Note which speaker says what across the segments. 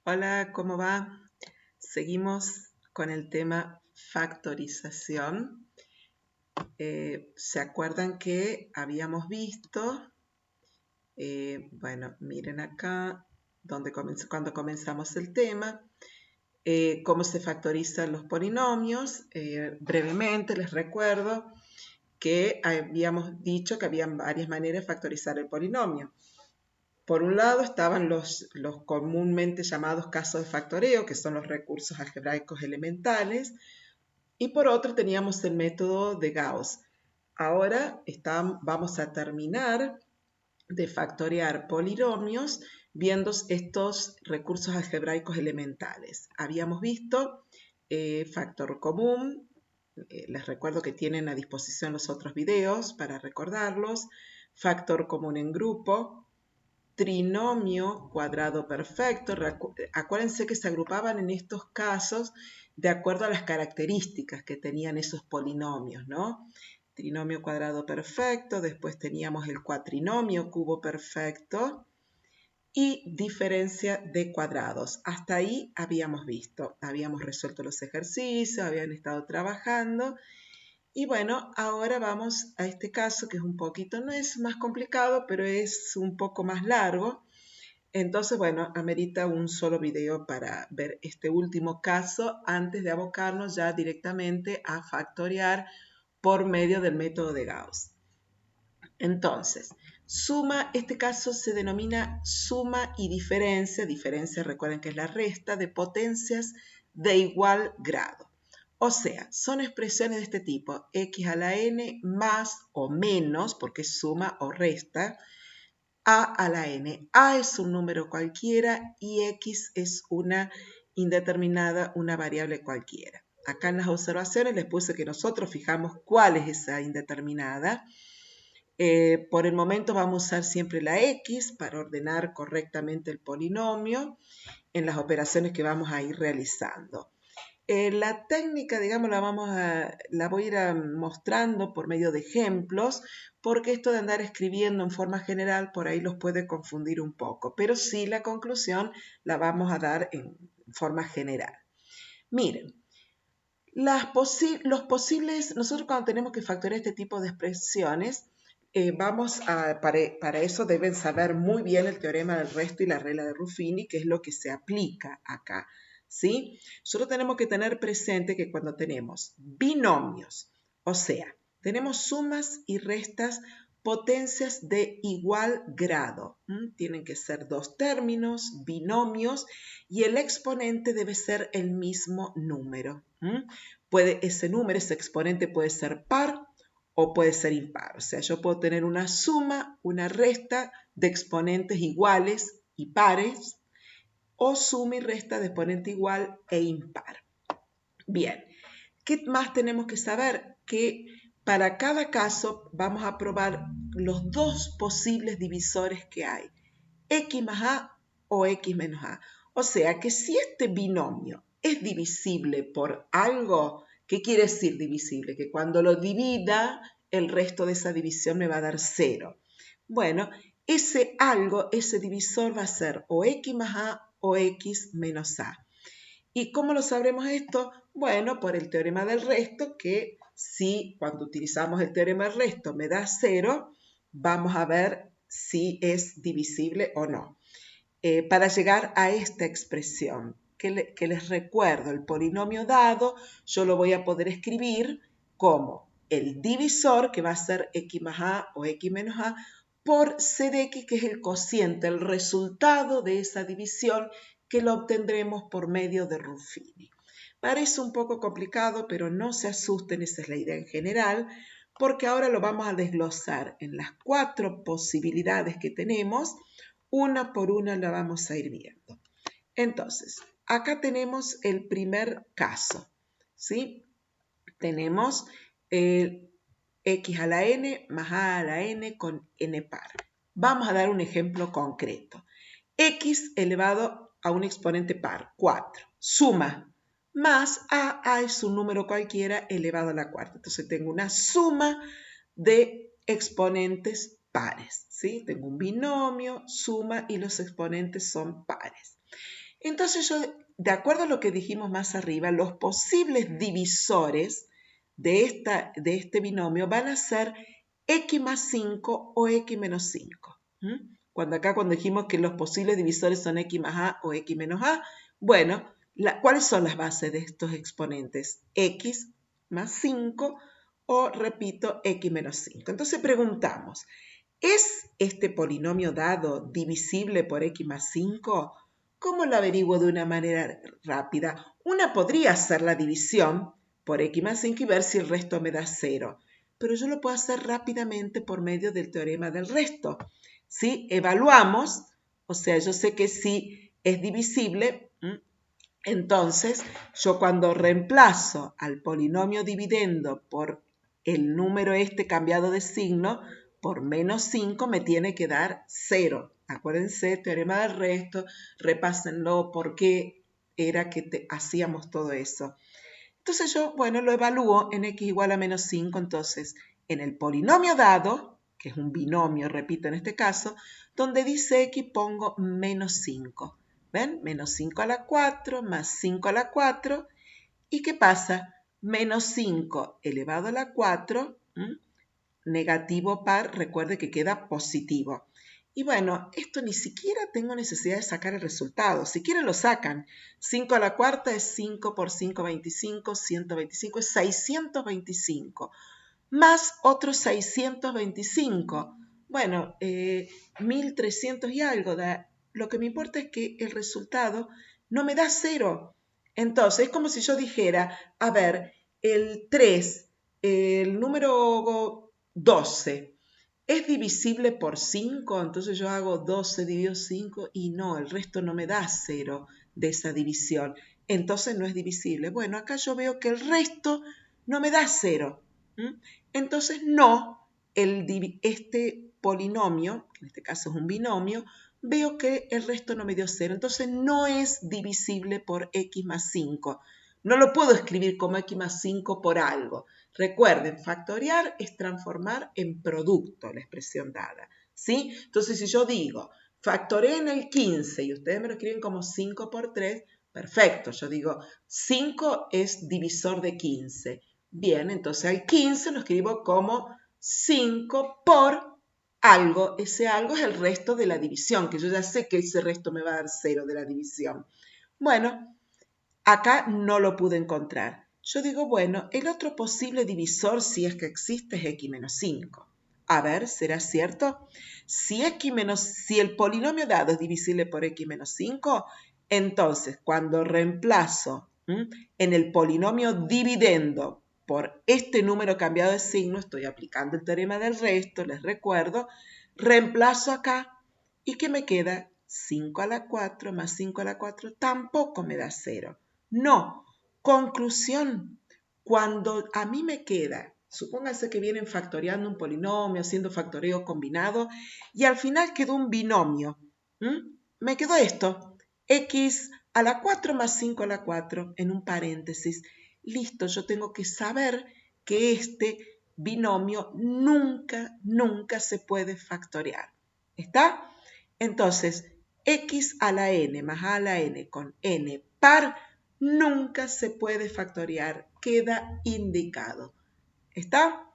Speaker 1: Hola, ¿cómo va? Seguimos con el tema factorización. ¿Se acuerdan que habíamos visto? Bueno, miren acá cuando comenzamos el tema, cómo se factorizan los polinomios. Brevemente les recuerdo que habíamos dicho que había varias maneras de factorizar el polinomio. Por un lado estaban los comúnmente llamados casos de factoreo, que son los recursos algebraicos elementales, y por otro teníamos el método de Gauss. Ahora vamos a terminar de factorear polinomios viendo estos recursos algebraicos elementales. Habíamos visto factor común, les recuerdo que tienen a disposición los otros videos para recordarlos, factor común en grupo, trinomio cuadrado perfecto. Acuérdense que se agrupaban en estos casos de acuerdo a las características que tenían esos polinomios, ¿no? Trinomio cuadrado perfecto, después teníamos el cuatrinomio cubo perfecto y diferencia de cuadrados. Hasta ahí habíamos visto, habíamos resuelto los ejercicios, habían estado trabajando. Y bueno, ahora vamos a este caso que es un poquito, no es más complicado, pero es un poco más largo. Entonces, bueno, amerita un solo video para ver este último caso antes de abocarnos ya directamente a factorear por medio del método de Gauss. Entonces, este caso se denomina suma y diferencia. Diferencia, recuerden que es la resta de potencias de igual grado. O sea, son expresiones de este tipo, x a la n más o menos, porque es suma o resta, a la n. A es un número cualquiera y x es una indeterminada, una variable cualquiera. Acá en las observaciones les puse que nosotros fijamos cuál es esa indeterminada. Por el momento vamos a usar siempre la x para ordenar correctamente el polinomio en las operaciones que vamos a ir realizando. La técnica, digamos, la voy a ir mostrando por medio de ejemplos, porque esto de andar escribiendo en forma general por ahí los puede confundir un poco, pero sí la conclusión la vamos a dar en forma general. Miren, nosotros cuando tenemos que factorear este tipo de expresiones, para eso deben saber muy bien el teorema del resto y la regla de Ruffini, que es lo que se aplica acá. ¿Sí? Solo tenemos que tener presente que cuando tenemos binomios, o sea, tenemos sumas y restas, potencias de igual grado. Tienen que ser dos términos, binomios, y el exponente debe ser el mismo número. Ese exponente puede ser par o puede ser impar. O sea, yo puedo tener una suma, una resta de exponentes iguales y pares, o suma y resta de exponente igual e impar. Bien, ¿qué más tenemos que saber? Que para cada caso vamos a probar los dos posibles divisores que hay, x más a o x menos a. O sea que si este binomio es divisible por algo, ¿qué quiere decir divisible? Que cuando lo divida, el resto de esa división me va a dar 0. Bueno, ese algo, ese divisor va a ser o x más a o x menos a. ¿Y cómo lo sabremos esto? Bueno, por el teorema del resto, que si cuando utilizamos el teorema del resto me da 0, vamos a ver si es divisible o no. Para llegar a esta expresión, que les recuerdo, el polinomio dado, yo lo voy a poder escribir como el divisor, que va a ser x más a o x menos a, por c de x, que es el cociente, el resultado de esa división, que lo obtendremos por medio de Ruffini. Parece un poco complicado, pero no se asusten, esa es la idea en general, porque ahora lo vamos a desglosar en las 4 posibilidades que tenemos. Una por una la vamos a ir viendo. Entonces, acá tenemos el primer caso, ¿sí? Tenemos x a la n más a la n con n par. Vamos a dar un ejemplo concreto. X elevado a un exponente par, 4. Suma más a es un número cualquiera elevado a la cuarta. Entonces tengo una suma de exponentes pares, ¿sí? Tengo un binomio, suma y los exponentes son pares. Entonces yo, de acuerdo a lo que dijimos más arriba, los posibles divisores de este binomio van a ser x más 5 o x menos 5. Cuando dijimos que los posibles divisores son x más a o x menos a, bueno, ¿cuáles son las bases de estos exponentes? X más 5 o, repito, x menos 5. Entonces preguntamos, ¿es este polinomio dado divisible por x más 5? ¿Cómo lo averiguo de una manera rápida? Una podría hacer la división por x más 5 y ver si el resto me da 0. Pero yo lo puedo hacer rápidamente por medio del teorema del resto. Si evaluamos, o sea, yo sé que si es divisible, entonces yo cuando reemplazo al polinomio dividendo por el número cambiado de signo, por menos 5 me tiene que dar 0. Acuérdense, teorema del resto, repásenlo, por qué era que hacíamos todo eso. Entonces yo, bueno, lo evalúo en x igual a menos 5, entonces en el polinomio dado, que es un binomio, repito en este caso, donde dice x pongo menos 5. ¿Ven? Menos 5 a la 4 más 5 a la 4. ¿Y qué pasa? Menos 5 elevado a la 4, negativo par, recuerde que queda positivo. Y bueno, esto ni siquiera tengo necesidad de sacar el resultado. Si quieren lo sacan. 5 a la cuarta es 5 por 5, 25. 125 es 625. Más otros 625. Bueno, 1300 y algo da. Lo que me importa es que el resultado no me da 0. Entonces, es como si yo dijera, a ver, el 3, el número 12, ¿es divisible por 5? Entonces yo hago 12 dividido 5 y no, el resto no me da 0 de esa división. Entonces no es divisible. Bueno, acá yo veo que el resto no me da 0. Entonces no, este polinomio, que en este caso es un binomio, veo que el resto no me dio 0. Entonces no es divisible por x más 5. No lo puedo escribir como x más 5 por algo. Recuerden, factoriar es transformar en producto la expresión dada, ¿sí? Entonces, si yo digo, factoré en el 15 y ustedes me lo escriben como 5 por 3, perfecto. Yo digo, 5 es divisor de 15. Bien, entonces al 15 lo escribo como 5 por algo. Ese algo es el resto de la división, que yo ya sé que ese resto me va a dar 0 de la división. Bueno, acá no lo pude encontrar. Yo digo, bueno, el otro posible divisor, si es que existe, es x menos 5. A ver, ¿será cierto? Si el polinomio dado es divisible por x menos 5, entonces cuando reemplazo en el polinomio dividendo por este número cambiado de signo, estoy aplicando el teorema del resto, les recuerdo, reemplazo acá y ¿qué me queda? 5 a la 4 más 5 a la 4 tampoco me da 0. No. Conclusión. Cuando a mí me queda, supóngase que vienen factoreando un polinomio, haciendo factoreo combinado, y al final quedó un binomio. Me quedó esto. X a la 4 más 5 a la 4 en un paréntesis. Listo, yo tengo que saber que este binomio nunca se puede factorear. ¿Está? Entonces, x a la n más a la n con n par nunca se puede factorear, queda indicado. ¿Está?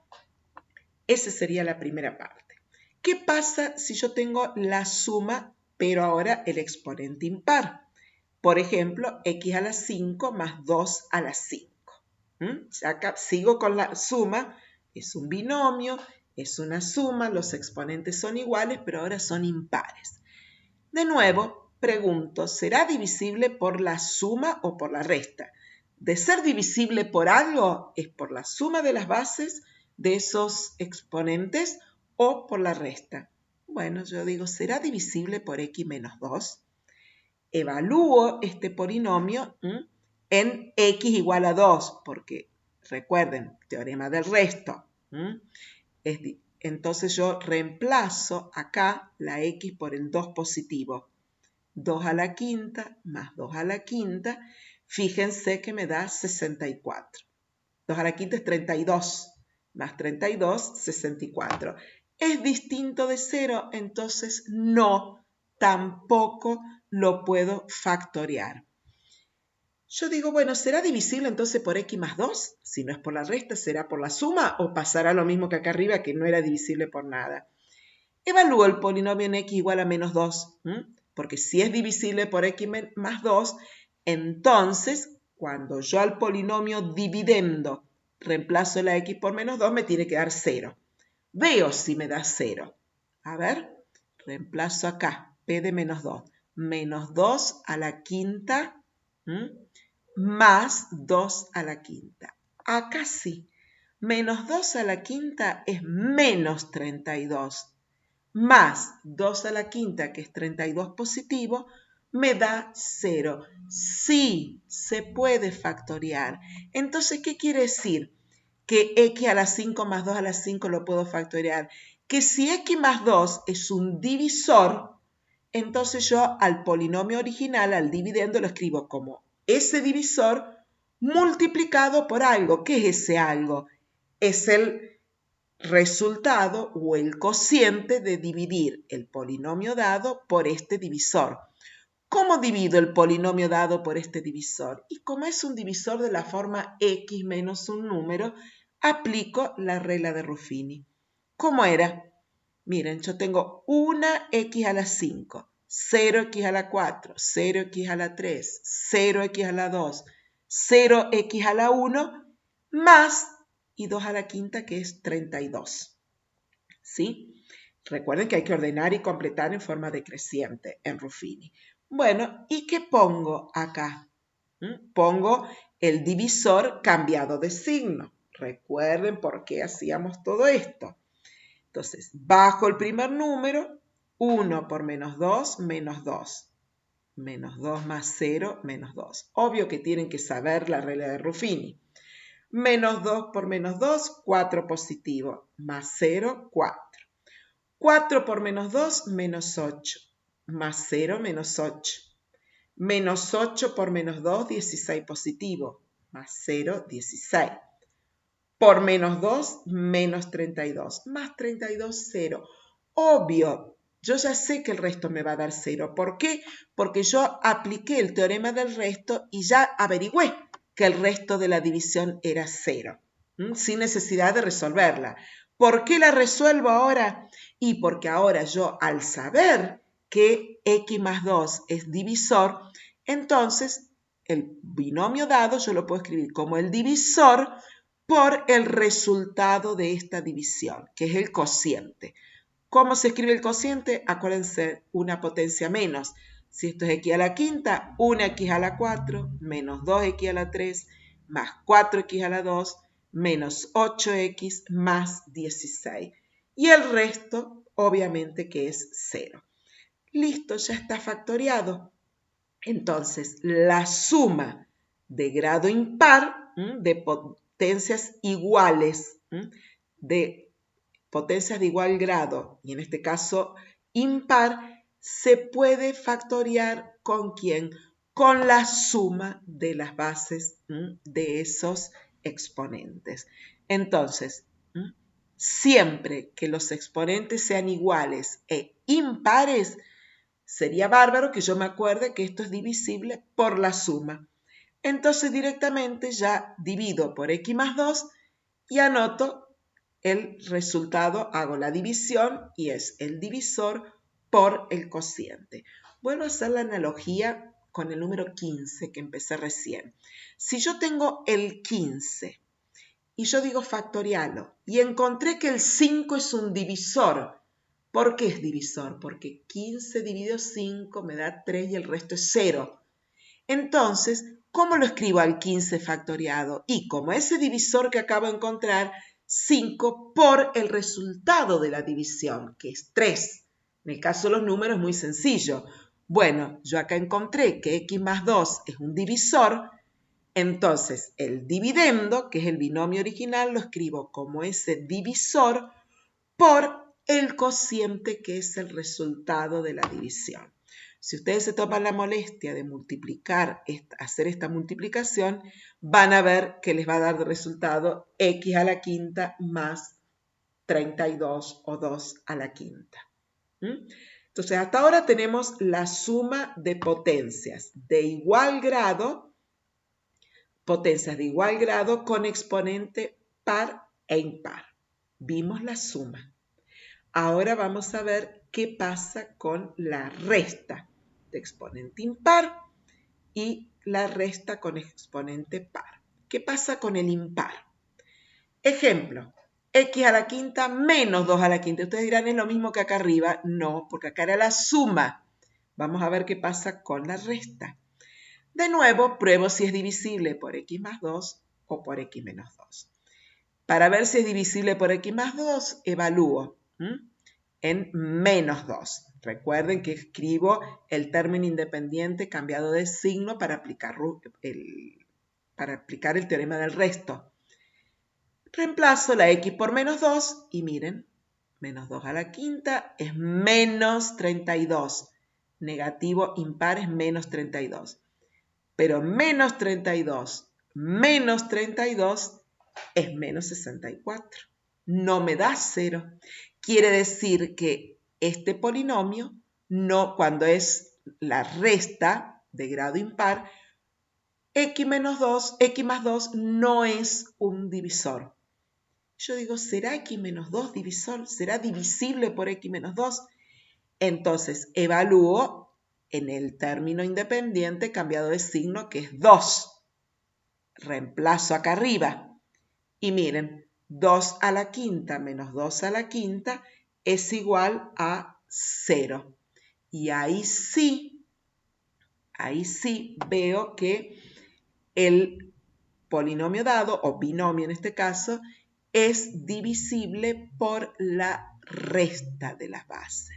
Speaker 1: Esa sería la primera parte. ¿Qué pasa si yo tengo la suma, pero ahora el exponente impar? Por ejemplo, x a la 5 más 2 a la 5. Acá sigo con la suma, es un binomio, es una suma, los exponentes son iguales, pero ahora son impares. De nuevo, pregunto, ¿será divisible por la suma o por la resta? De ser divisible por algo, es por la suma de las bases de esos exponentes o por la resta. Bueno, yo digo, ¿será divisible por x menos 2? Evalúo este polinomio en x igual a 2, porque recuerden, teorema del resto. Entonces yo reemplazo acá la x por el 2 positivo. 2 a la quinta más 2 a la quinta, fíjense que me da 64. 2 a la quinta es 32, más 32, 64. ¿Es distinto de 0? Entonces no, tampoco lo puedo factoriar. Yo digo, bueno, ¿será divisible entonces por x más 2? Si no es por la resta, ¿será por la suma o pasará lo mismo que acá arriba, que no era divisible por nada? Evalúo el polinomio en x igual a menos 2, porque si es divisible por x más 2, entonces cuando yo al polinomio dividendo reemplazo la x por menos 2, me tiene que dar 0. Veo si me da 0. A ver, reemplazo acá, p de menos 2. Menos 2 a la quinta, más 2 a la quinta. Acá sí. Menos 2 a la quinta es menos 32. Más 2 a la quinta, que es 32 positivo, me da 0. Sí, se puede factoriar. Entonces, ¿qué quiere decir? Que x a la 5 más 2 a la 5 lo puedo factoriar. Que si x más 2 es un divisor, entonces yo al polinomio original, al dividendo, lo escribo como ese divisor multiplicado por algo. ¿Qué es ese algo? Es el resultado o el cociente de dividir el polinomio dado por este divisor. ¿Cómo divido el polinomio dado por este divisor? Y como es un divisor de la forma x menos un número, aplico la regla de Ruffini. ¿Cómo era? Miren, yo tengo una x a la 5, 0x a la 4, 0x a la 3, 0x a la 2, 0x a la 1, más y 2 a la quinta, que es 32. ¿Sí? Recuerden que hay que ordenar y completar en forma decreciente en Ruffini. Bueno, ¿y qué pongo acá? Pongo el divisor cambiado de signo. Recuerden por qué hacíamos todo esto. Entonces, bajo el primer número, 1 por menos 2, menos 2. Menos 2 más 0, menos 2. Obvio que tienen que saber la regla de Ruffini. Menos 2 por menos 2, 4 positivo. Más 0, 4. 4 por menos 2, menos 8. Más 0, menos 8. Menos 8 por menos 2, 16 positivo. Más 0, 16. Por menos 2, menos 32. Más 32, 0. Obvio, yo ya sé que el resto me va a dar 0. ¿Por qué? Porque yo apliqué el teorema del resto y ya averigüé que el resto de la división era 0, sin necesidad de resolverla. ¿Por qué la resuelvo ahora? Y porque ahora yo, al saber que x más 2 es divisor, entonces el binomio dado yo lo puedo escribir como el divisor por el resultado de esta división, que es el cociente. ¿Cómo se escribe el cociente? Acuérdense, una potencia menos. Si esto es x a la quinta, 1x a la 4, menos 2x a la 3, más 4x a la 2, menos 8x, más 16. Y el resto, obviamente, que es 0. Listo, ya está factoriado. Entonces, la suma de grado impar, de potencias iguales, de potencias de igual grado, y en este caso impar, se puede factoriar ¿con quién? Con la suma de las bases de esos exponentes. Entonces, siempre que los exponentes sean iguales e impares, sería bárbaro que yo me acuerde que esto es divisible por la suma. Entonces directamente ya divido por x más 2 y anoto el resultado, hago la división y es el divisor por el cociente. Vuelvo a hacer la analogía con el número 15 que empecé recién. Si yo tengo el 15 y yo digo factorialo y encontré que el 5 es un divisor. ¿Por qué es divisor? Porque 15 dividido 5 me da 3 y el resto es 0. Entonces, ¿cómo lo escribo al 15 factoriado? Y como ese divisor que acabo de encontrar, 5 por el resultado de la división, que es 3. En el caso de los números es muy sencillo. Bueno, yo acá encontré que x más 2 es un divisor, entonces el dividendo, que es el binomio original, lo escribo como ese divisor por el cociente, que es el resultado de la división. Si ustedes se toman la molestia de multiplicar, hacer esta multiplicación, van a ver que les va a dar de resultado x a la quinta más 32 o 2 a la quinta. Entonces, hasta ahora tenemos la suma de potencias de igual grado, con exponente par e impar. Vimos la suma. Ahora vamos a ver qué pasa con la resta de exponente impar y la resta con exponente par. ¿Qué pasa con el impar? Ejemplo, x a la quinta menos 2 a la quinta. Ustedes dirán, ¿es lo mismo que acá arriba? No, porque acá era la suma. Vamos a ver qué pasa con la resta. De nuevo, pruebo si es divisible por x más 2 o por x menos 2. Para ver si es divisible por x más 2, evalúo en menos 2. Recuerden que escribo el término independiente cambiado de signo para aplicar el teorema del resto. Reemplazo la x por menos 2 y miren, menos 2 a la quinta es menos 32. Negativo impar es menos 32. Pero menos 32 es menos 64. No me da 0. Quiere decir que este polinomio, cuando es la resta de grado impar, x más 2 no es un divisor. Yo digo, ¿será x menos 2 divisor? ¿Será divisible por x menos 2? Entonces, evalúo en el término independiente cambiado de signo, que es 2. Reemplazo acá arriba. Y miren, 2 a la quinta menos 2 a la quinta es igual a 0. Y ahí sí veo que el polinomio dado, o binomio en este caso, es divisible por la resta de las bases.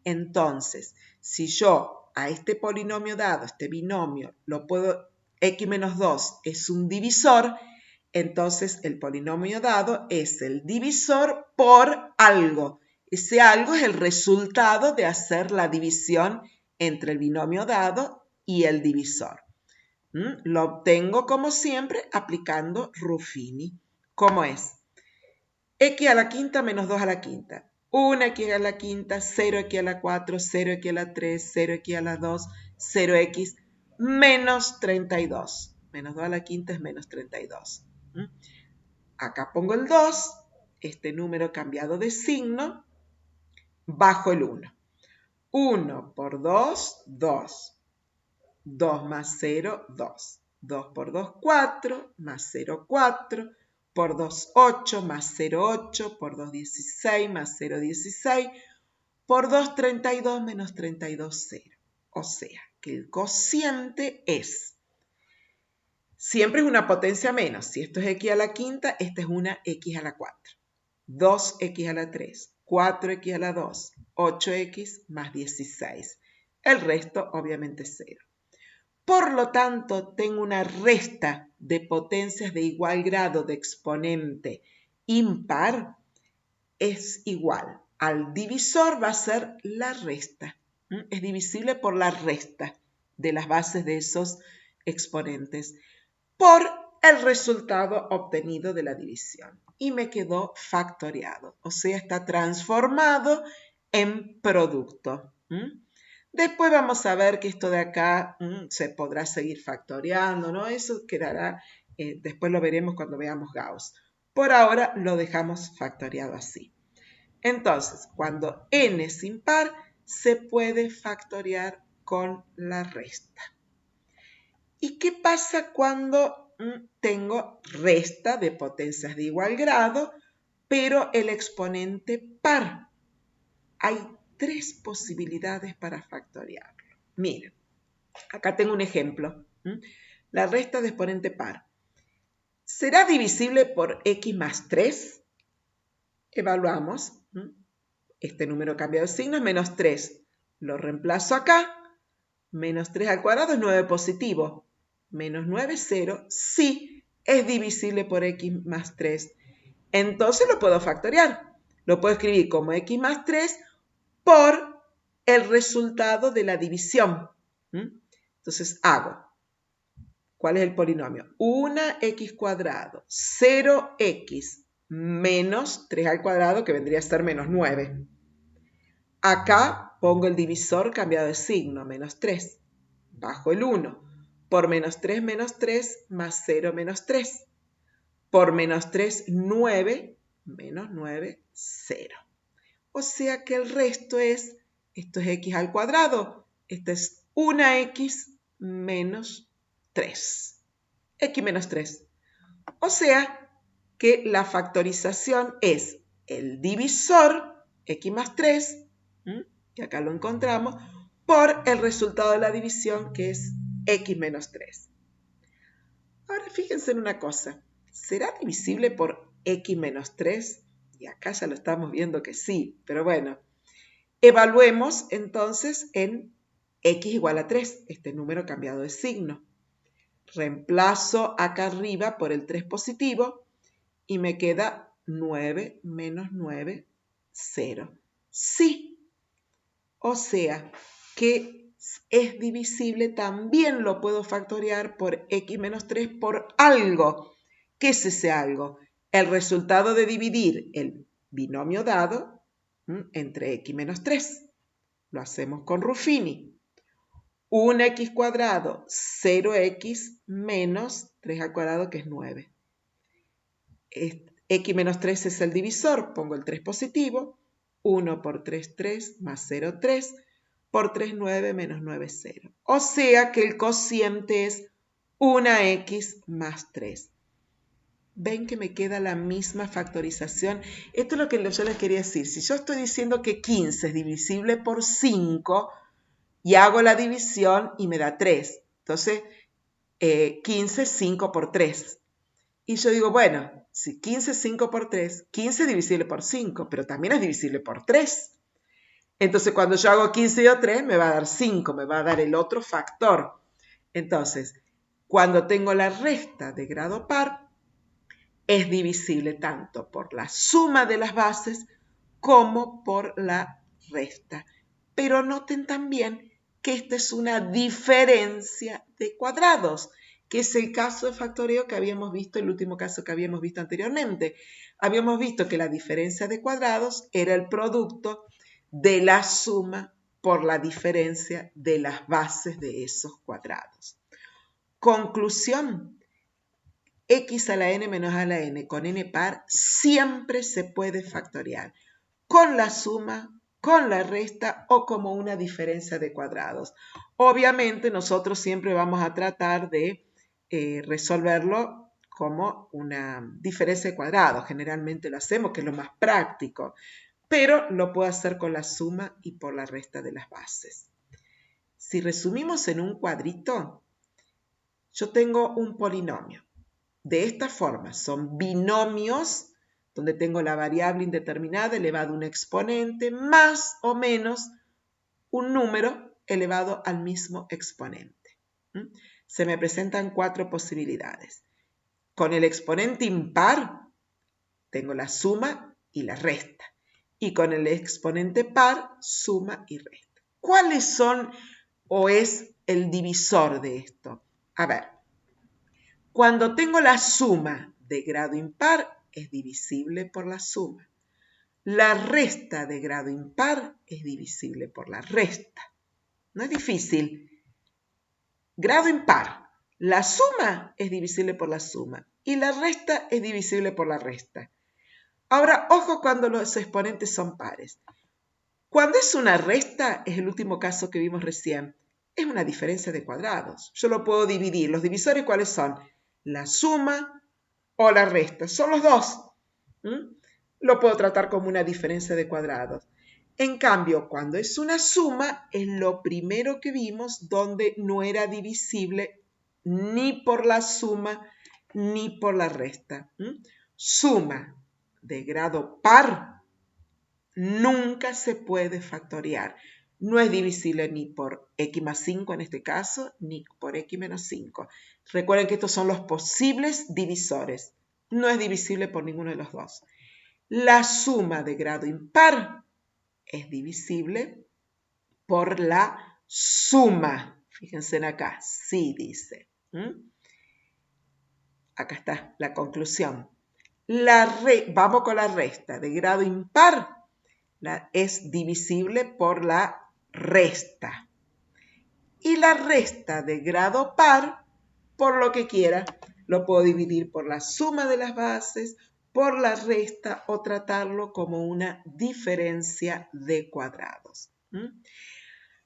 Speaker 1: Entonces, si yo a este polinomio dado, este binomio, lo puedo, x menos 2 es un divisor, entonces el polinomio dado es el divisor por algo. Ese algo es el resultado de hacer la división entre el binomio dado y el divisor. Lo obtengo como siempre aplicando Ruffini. ¿Cómo es? X a la quinta menos 2 a la quinta. 1x a la quinta, 0x a la 4, 0x a la 3, 0x a la 2, 0x menos 32. Menos 2 a la quinta es menos 32. Acá pongo el 2, este número cambiado de signo, bajo el 1. 1 por 2, 2. 2 más 0, 2. 2 por 2, 4, más 0, 4. Por 2, 8, más 0, 8. Por 2, 16, más 0, 16. Por 2, 32, menos 32, 0. O sea, que el cociente es, siempre es una potencia menos. Si esto es x a la quinta, esta es una x a la 4. 2x a la 3, 4x a la 2, 8x más 16. El resto obviamente es 0. Por lo tanto, tengo una resta de potencias de igual grado de exponente impar, es igual al divisor, va a ser la resta. Es divisible por la resta de las bases de esos exponentes por el resultado obtenido de la división. Y me quedó factoriado, o sea, está transformado en producto. Después vamos a ver que esto de acá se podrá seguir factoreando, ¿no? Eso quedará, después lo veremos cuando veamos Gauss. Por ahora lo dejamos factoreado así. Entonces, cuando n es impar, se puede factorear con la resta. ¿Y qué pasa cuando tengo resta de potencias de igual grado, pero el exponente par? Hay 3 posibilidades para factoriarlo. Miren, acá tengo un ejemplo. La resta de exponente par. ¿Será divisible por x más 3? Evaluamos. Este número cambiado de signo es menos 3. Lo reemplazo acá. Menos 3 al cuadrado es 9 positivo. Menos 9 es 0. Sí, es divisible por x más 3. Entonces lo puedo factoriar. Lo puedo escribir como x más 3 por el resultado de la división. Entonces hago. ¿Cuál es el polinomio? 1x cuadrado, 0x menos 3 al cuadrado, que vendría a ser menos 9. Acá pongo el divisor cambiado de signo, menos 3. Bajo el 1. Por menos 3, más 0, menos 3. Por menos 3, 9, menos 9, 0. O sea que el resto es, esto es x al cuadrado, esta es una x menos 3. X menos 3. O sea que la factorización es el divisor, x más 3, que acá lo encontramos, por el resultado de la división, que es x menos 3. Ahora fíjense en una cosa, ¿será divisible por x menos 3? Y acá ya lo estamos viendo que sí, pero bueno. Evaluemos entonces en x igual a 3, este número cambiado de signo. Reemplazo acá arriba por el 3 positivo y me queda 9 menos 9, 0. Sí, o sea que es divisible, también lo puedo factoriar por x menos 3 por algo. ¿Qué es ese algo? El resultado de dividir el binomio dado entre x menos 3. Lo hacemos con Ruffini. 1x cuadrado, 0x menos 3 al cuadrado, que es 9. X menos 3 es el divisor, pongo el 3 positivo. 1 por 3, 3, más 0, 3. Por 3, 9, menos 9, 0. O sea que el cociente es 1x más 3. ¿Ven que me queda la misma factorización? Esto es lo que yo les quería decir. Si yo estoy diciendo que 15 es divisible por 5, y hago la división y me da 3. Entonces, 15 es 5 por 3. Y yo digo, bueno, si 15 es 5 por 3, 15 es divisible por 5, pero también es divisible por 3. Entonces, cuando yo hago 15 y 3, me va a dar 5, me va a dar el otro factor. Entonces, cuando tengo la resta de grado par, es divisible tanto por la suma de las bases como por la resta. Pero noten también que esta es una diferencia de cuadrados, que es el caso de factoreo que habíamos visto, el último caso que habíamos visto anteriormente. Habíamos visto que la diferencia de cuadrados era el producto de la suma por la diferencia de las bases de esos cuadrados. Conclusión, x a la n menos a la n con n par siempre se puede factoriar con la suma, con la resta o como una diferencia de cuadrados. Obviamente nosotros siempre vamos a tratar de resolverlo como una diferencia de cuadrados. Generalmente lo hacemos, que es lo más práctico, pero lo puedo hacer con la suma y por la resta de las bases. Si resumimos en un cuadrito, yo tengo un polinomio. De esta forma, son binomios donde tengo la variable indeterminada elevado a un exponente más o menos un número elevado al mismo exponente. Se me presentan 4 posibilidades. Con el exponente impar tengo la suma y la resta. Y con el exponente par, suma y resta. ¿Cuáles son o es el divisor de esto? A ver, cuando tengo la suma de grado impar, es divisible por la suma. La resta de grado impar es divisible por la resta. No es difícil. Grado impar. La suma es divisible por la suma y la resta es divisible por la resta. Ahora, ojo cuando los exponentes son pares. Cuando es una resta, es el último caso que vimos recién, es una diferencia de cuadrados. Yo lo puedo dividir. ¿Los divisores cuáles son? La suma o la resta. Son los dos. Lo puedo tratar como una diferencia de cuadrados. En cambio, cuando es una suma, es lo primero que vimos donde no era divisible ni por la suma ni por la resta. Suma de grado par nunca se puede factoriar. No es divisible ni por x más 5 en este caso, ni por x menos 5. Recuerden que estos son los posibles divisores. No es divisible por ninguno de los dos. La suma de grado impar es divisible por la suma. Fíjense en acá, sí dice. Acá está la conclusión. Vamos con la resta de grado impar. Es divisible por la resta. Y la resta de grado par, por lo que quiera, lo puedo dividir por la suma de las bases, por la resta o tratarlo como una diferencia de cuadrados.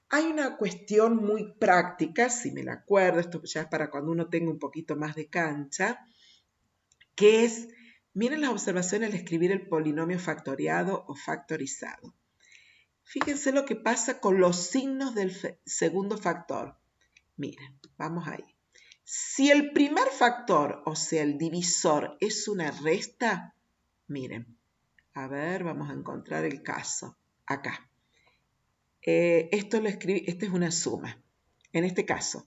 Speaker 1: Hay una cuestión muy práctica, si me la acuerdo, esto ya es para cuando uno tenga un poquito más de cancha, que es, miren las observaciones al escribir el polinomio factoriado o factorizado. Fíjense lo que pasa con los signos del segundo factor. Miren, vamos ahí. Si el primer factor, o sea, el divisor, es una resta, miren, a ver, vamos a encontrar el caso. Acá. Esto lo escribí, esta es una suma. En este caso,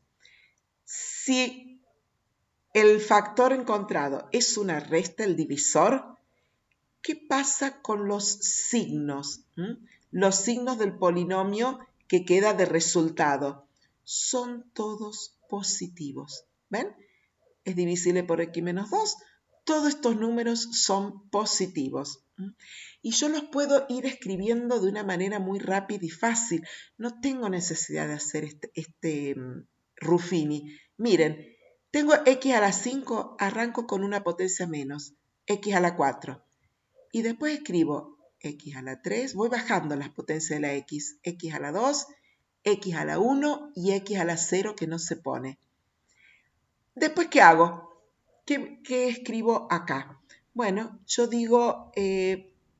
Speaker 1: si el factor encontrado es una resta, el divisor, ¿qué pasa con los signos? Los signos del polinomio que queda de resultado son todos positivos. ¿Ven? Es divisible por x menos 2. Todos estos números son positivos. Y yo los puedo ir escribiendo de una manera muy rápida y fácil. No tengo necesidad de hacer este Ruffini. Miren, tengo x a la 5, arranco con una potencia menos, x a la 4. Y después escribo x a la 3, voy bajando las potencias de la x a la 2, x a la 1 y x a la 0 que no se pone. Después, ¿qué hago? ¿Qué escribo acá? Bueno, yo digo,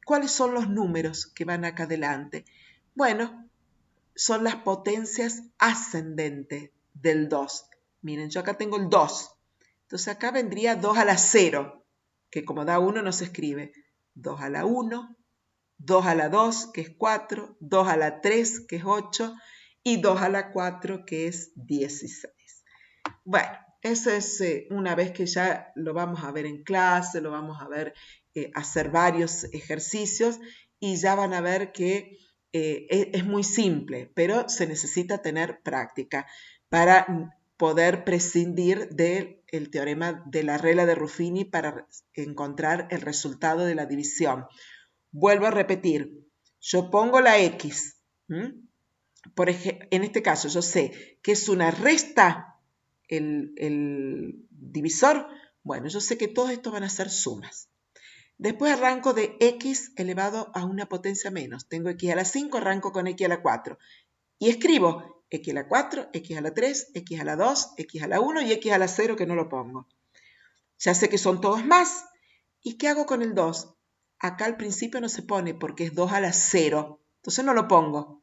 Speaker 1: ¿cuáles son los números que van acá adelante? Bueno, son las potencias ascendentes del 2. Miren, yo acá tengo el 2. Entonces acá vendría 2 a la 0, que como da 1 no se escribe. 2 a la 1, 2 a la 2, que es 4, 2 a la 3, que es 8, y 2 a la 4, que es 16. Bueno, eso es una vez que ya lo vamos a ver en clase, lo vamos a ver hacer varios ejercicios y ya van a ver que es muy simple, pero se necesita tener práctica para poder prescindir del teorema de la regla de Ruffini para encontrar el resultado de la división. Vuelvo a repetir, yo pongo la x, por ejemplo, en este caso yo sé que es una resta el divisor, bueno, yo sé que todos estos van a ser sumas. Después arranco de x elevado a una potencia menos. Tengo x a la 5, arranco con x a la 4. Y escribo x a la 4, x a la 3, x a la 2, x a la 1 y x a la 0 que no lo pongo. Ya sé que son todos más. ¿Y qué hago con el 2? Acá al principio no se pone porque es 2 a la 0. Entonces no lo pongo.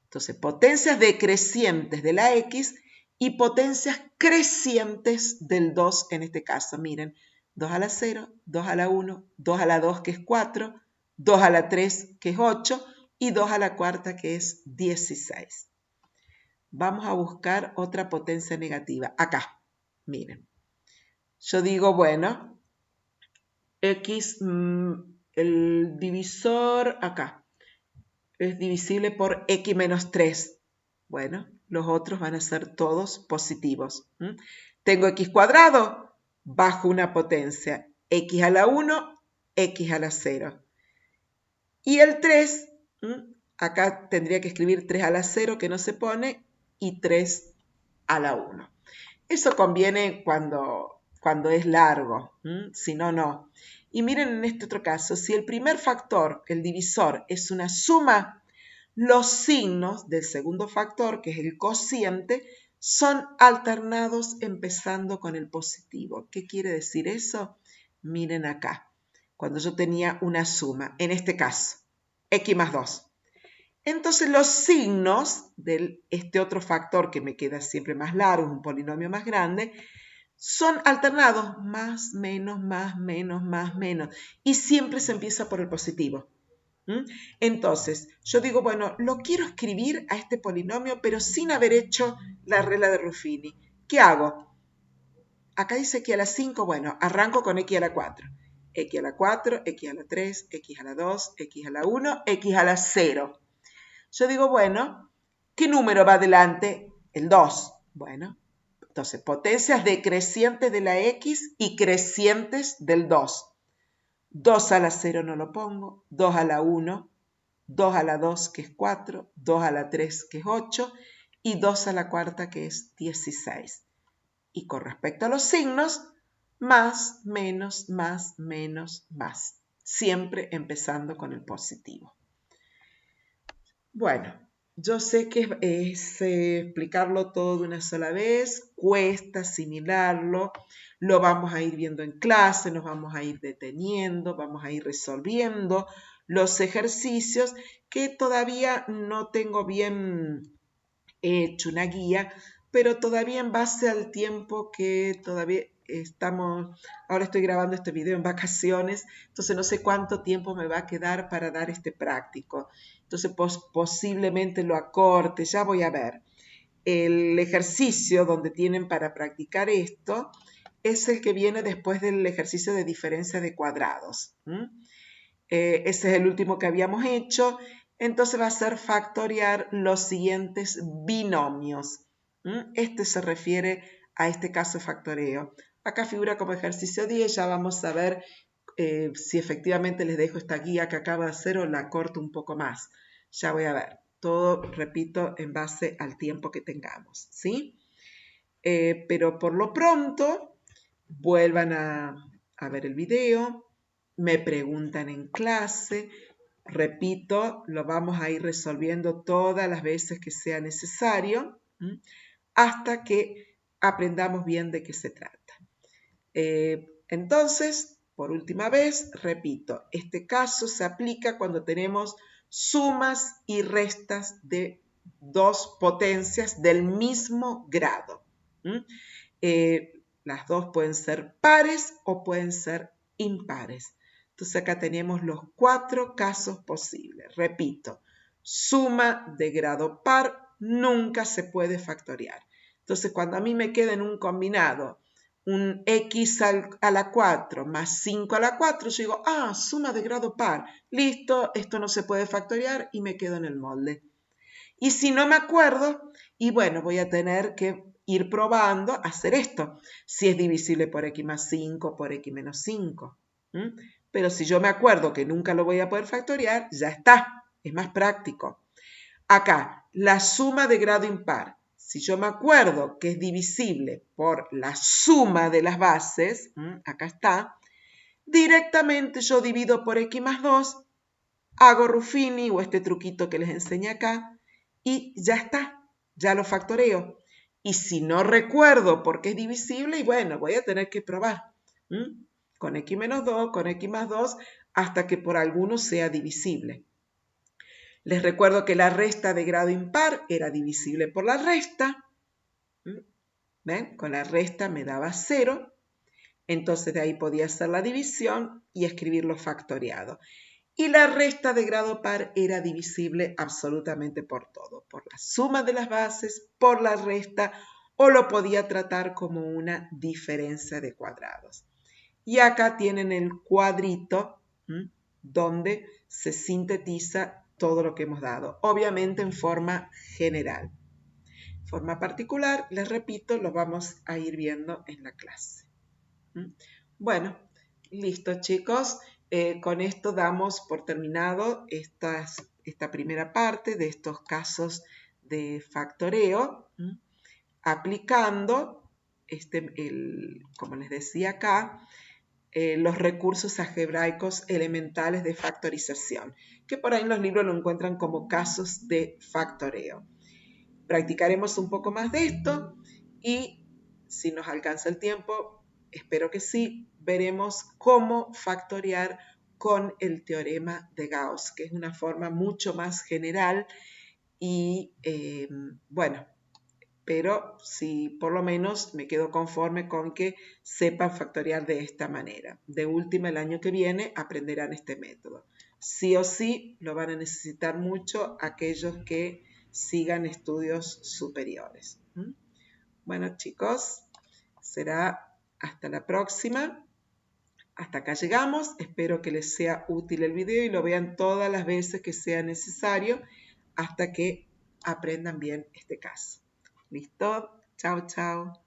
Speaker 1: Entonces, potencias decrecientes de la x y potencias crecientes del 2 en este caso. Miren, 2 a la 0, 2 a la 1, 2 a la 2 que es 4, 2 a la 3 que es 8 y 2 a la cuarta que es 16. Vamos a buscar otra potencia negativa. Acá, miren. Yo digo, bueno, x, el divisor acá, es divisible por x menos 3. Bueno, los otros van a ser todos positivos. Tengo x cuadrado, bajo una potencia, x a la 1, x a la 0. Y el 3, acá tendría que escribir 3 a la 0 que no se pone y 3 a la 1. Eso conviene cuando es largo, si no, no. Y miren en este otro caso, si el primer factor, el divisor, es una suma, los signos del segundo factor, que es el cociente, son alternados empezando con el positivo. ¿Qué quiere decir eso? Miren acá, cuando yo tenía una suma, en este caso, x más 2. Entonces los signos de este otro factor que me queda siempre más largo, un polinomio más grande, son alternados, más, menos, más, menos, más, menos. Y siempre se empieza por el positivo. Entonces, yo digo, bueno, lo quiero escribir a este polinomio, pero sin haber hecho la regla de Ruffini. ¿Qué hago? Acá dice x a la 5, bueno, arranco con x a la 4. X a la 4, x a la 3, x a la 2, x a la 1, x a la 0. Yo digo, bueno, ¿qué número va adelante? El 2. Bueno, entonces, potencias decrecientes de la x y crecientes del 2. 2 a la 0 no lo pongo, 2 a la 1, 2 a la 2 que es 4, 2 a la 3 que es 8 y 2 a la cuarta que es 16. Y con respecto a los signos, más, menos, más, menos, más. Siempre empezando con el positivo. Bueno, yo sé que es explicarlo todo de una sola vez, cuesta asimilarlo, lo vamos a ir viendo en clase, nos vamos a ir deteniendo, vamos a ir resolviendo los ejercicios que todavía no tengo bien hecho una guía, pero todavía en base al tiempo que todavía ahora estoy grabando este video en vacaciones, entonces no sé cuánto tiempo me va a quedar para dar este práctico. Entonces posiblemente lo acorte, ya voy a ver. El ejercicio donde tienen para practicar esto es el que viene después del ejercicio de diferencia de cuadrados. Ese es el último que habíamos hecho. Entonces va a ser factoriar los siguientes binomios. Este se refiere a este caso de factoreo. Acá figura como ejercicio 10, ya vamos a ver si efectivamente les dejo esta guía que acabo de hacer o la corto un poco más. Ya voy a ver. Todo, repito, en base al tiempo que tengamos, ¿sí? Pero por lo pronto, vuelvan a ver el video, me preguntan en clase, repito, lo vamos a ir resolviendo todas las veces que sea necesario, hasta que aprendamos bien de qué se trata. Entonces, por última vez, repito, este caso se aplica cuando tenemos sumas y restas de dos potencias del mismo grado. Las dos pueden ser pares o pueden ser impares. Entonces acá tenemos los 4 casos posibles. Repito, suma de grado par nunca se puede factoriar. Entonces cuando a mí me queda en un combinado un x a la 4 más 5 a la 4, yo digo, suma de grado par. Listo, esto no se puede factoriar y me quedo en el molde. Y si no me acuerdo, y bueno, voy a tener que ir probando hacer esto. Si es divisible por x más 5, por x menos 5. Pero si yo me acuerdo que nunca lo voy a poder factoriar, ya está. Es más práctico. Acá, la suma de grado impar. Si yo me acuerdo que es divisible por la suma de las bases, acá está, directamente yo divido por x más 2, hago Ruffini o este truquito que les enseñé acá, y ya está, ya lo factoreo. Y si no recuerdo por qué es divisible, y bueno, voy a tener que probar. Con x menos 2, con x más 2, hasta que por alguno sea divisible. Les recuerdo que la resta de grado impar era divisible por la resta. ¿Ven? Con la resta me daba 0. Entonces de ahí podía hacer la división y escribirlo factoriado. Y la resta de grado par era divisible absolutamente por todo, por la suma de las bases, por la resta, o lo podía tratar como una diferencia de cuadrados. Y acá tienen el cuadrito donde se sintetiza todo lo que hemos dado, obviamente en forma general. En forma particular, les repito, lo vamos a ir viendo en la clase. Bueno, listo chicos. Con esto damos por terminado esta primera parte de estos casos de factoreo, aplicando, como les decía acá, los recursos algebraicos elementales de factorización, que por ahí en los libros lo encuentran como casos de factoreo. Practicaremos un poco más de esto y si nos alcanza el tiempo, espero que sí, veremos cómo factoriar con el teorema de Gauss, que es una forma mucho más general y bueno, pero si por lo menos me quedo conforme con que sepan factoriar de esta manera. De última, el año que viene aprenderán este método. Sí o sí lo van a necesitar mucho aquellos que sigan estudios superiores. Bueno chicos, será hasta la próxima. Hasta acá llegamos. Espero que les sea útil el video y lo vean todas las veces que sea necesario hasta que aprendan bien este caso. ¿Listo? Chao, chao.